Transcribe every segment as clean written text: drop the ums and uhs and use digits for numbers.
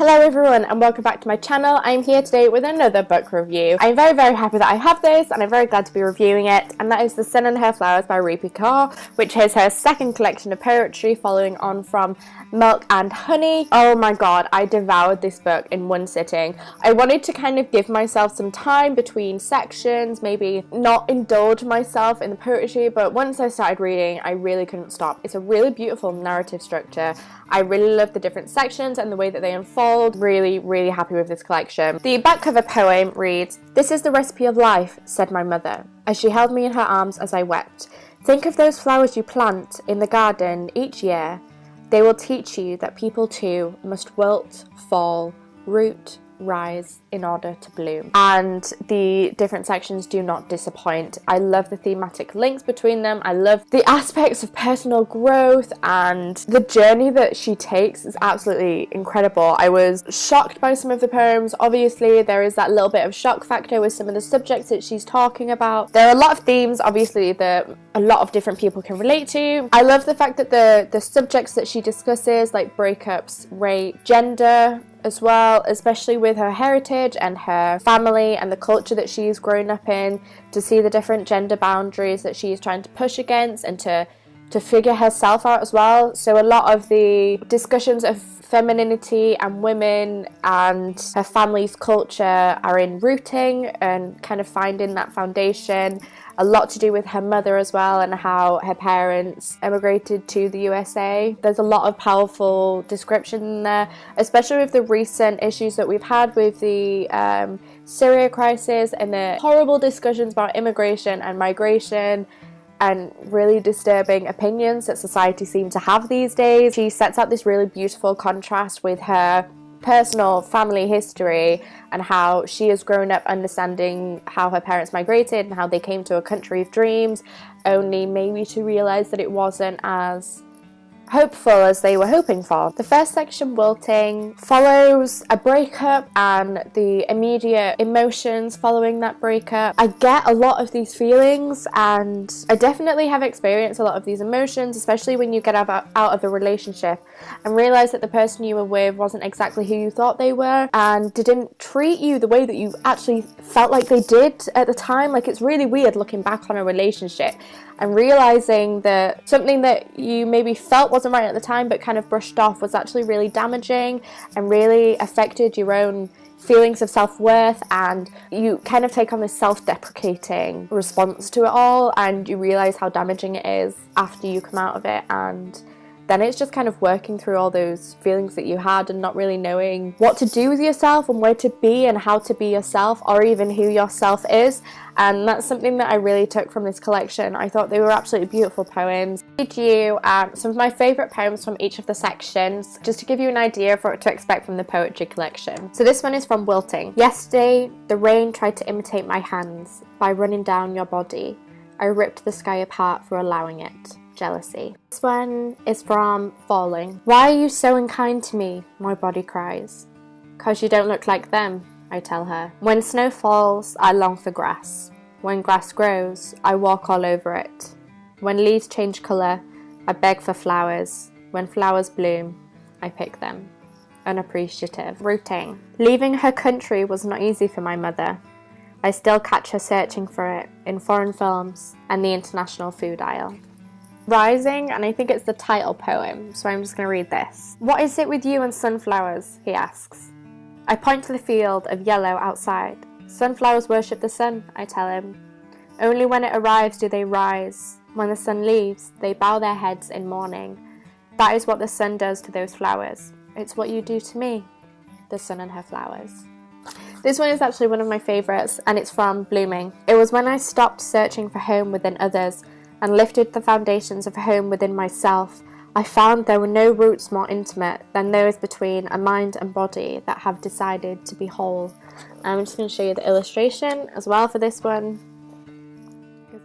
Hello everyone and welcome back to my channel. I'm here today with another book review. I'm very happy that I have this and I'm very glad to be reviewing it, and that is The Sun and Her Flowers by Rupi Kaur, which is her second collection of poetry following on from Milk and Honey. Oh my god, I devoured this book in one sitting. I wanted to kind of give myself some time between sections, maybe not indulge myself in the poetry, but once I started reading I really couldn't stop. It's a really beautiful narrative structure. I really love the different sections and the way that they unfold. Really happy with this collection. The back cover poem reads, "This is the recipe of life, said my mother, as she held me in her arms as I wept. Think of those flowers you plant in the garden each year. They will teach you that people too must wilt, fall, root, rise in order to bloom." And the different sections do not disappoint. I love the thematic links between them. I love the aspects of personal growth, and the journey that she takes is absolutely incredible. I was shocked by some of the poems. Obviously there is that little bit of shock factor with some of the subjects that she's talking about. There are a lot of themes obviously that a lot of different people can relate to. I love the fact that the subjects that she discusses, like breakups, rape, gender as well, especially with her heritage and her family and the culture that she's grown up in, to see the different gender boundaries that she's trying to push against and to figure herself out as well. So a lot of the discussions of femininity and women and her family's culture are in rooting and kind of finding that foundation. A lot to do with her mother as well and how her parents emigrated to the USA. There's a lot of powerful description in there, especially with the recent issues that we've had with the Syria crisis and the horrible discussions about immigration and migration and really disturbing opinions that society seems to have these days. She sets out this really beautiful contrast with her personal family history and how she has grown up understanding how her parents migrated and how they came to a country of dreams, only maybe to realise that it wasn't as hopeful as they were hoping for. The first section, Wilting, follows a breakup and the immediate emotions following that breakup. I get a lot of these feelings and I definitely have experienced a lot of these emotions, especially when you get out of a relationship and realise that the person you were with wasn't exactly who you thought they were and didn't treat you the way that you actually felt like they did at the time. Like, it's really weird looking back on a relationship and realising that something that you maybe felt wasn't right at the time but kind of brushed off was actually really damaging and really affected your own feelings of self-worth, and you kind of take on this self-deprecating response to it all and you realise how damaging it is after you come out of it. And then it's just kind of working through all those feelings that you had and not really knowing what to do with yourself and where to be and how to be yourself, or even who yourself is. And that's something that I really took from this collection. I thought they were absolutely beautiful poems. I'll read you some of my favourite poems from each of the sections, just to give you an idea of what to expect from the poetry collection. So this one is from Wilting. "Yesterday, the rain tried to imitate my hands by running down your body. I ripped the sky apart for allowing it. Jealousy." This one is from Falling. "Why are you so unkind to me?" my body cries. "'Cause you don't look like them," I tell her. "When snow falls, I long for grass. When grass grows, I walk all over it. When leaves change colour, I beg for flowers. When flowers bloom, I pick them." Unappreciative. Rooting. "Leaving her country was not easy for my mother. I still catch her searching for it in foreign films and the international food aisle." Rising, and I think it's the title poem, so I'm just going to read this. "What is it with you and sunflowers?" he asks. I point to the field of yellow outside. "Sunflowers worship the sun," I tell him. "Only when it arrives do they rise. When the sun leaves, they bow their heads in mourning. That is what the sun does to those flowers. It's what you do to me." The Sun and Her Flowers. This one is actually one of my favourites, and it's from Blooming. "It was when I stopped searching for home within others and lifted the foundations of home within myself, I found there were no roots more intimate than those between a mind and body that have decided to be whole." I'm just going to show you the illustration as well for this one.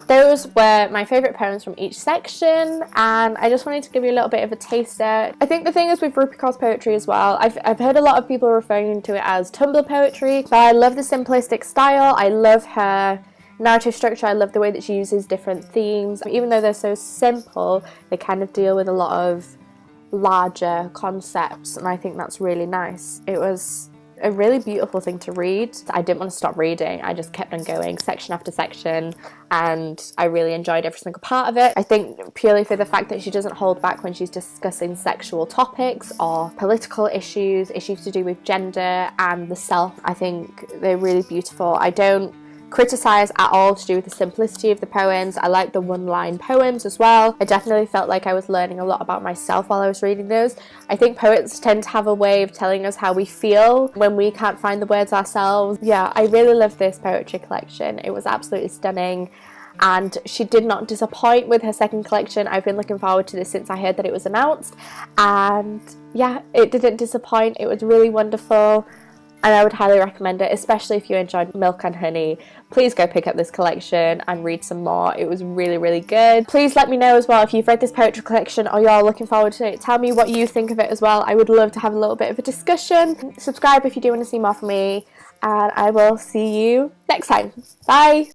Those were my favourite poems from each section, and I just wanted to give you a little bit of a taster. I think the thing is with Rupi Kaur's poetry as well, I've heard a lot of people referring to it as Tumblr poetry, but I love the simplistic style. I love her narrative structure. I love the way that she uses different themes. Even though they're so simple, they kind of deal with a lot of larger concepts, and I think that's really nice. It was a really beautiful thing to read. I didn't want to stop reading. I just kept on going section after section, and I really enjoyed every single part of it. I think purely for the fact that she doesn't hold back when she's discussing sexual topics or political issues to do with gender and the self. I think they're really beautiful. I don't criticize at all to do with the simplicity of the poems. I like the one-line poems as well. I definitely felt like I was learning a lot about myself while I was reading those. I think poets tend to have a way of telling us how we feel when we can't find the words ourselves. Yeah, I really loved this poetry collection. It was absolutely stunning, and she did not disappoint with her second collection. I've been looking forward to this since I heard that it was announced, and yeah, it didn't disappoint. It was really wonderful, and I would highly recommend it, especially if you enjoyed Milk and Honey. Please go pick up this collection and read some more. It was really, really good. Please let me know as well if you've read this poetry collection or you're looking forward to it. Tell me what you think of it as well. I would love to have a little bit of a discussion. Subscribe if you do want to see more from me, and I will see you next time. Bye!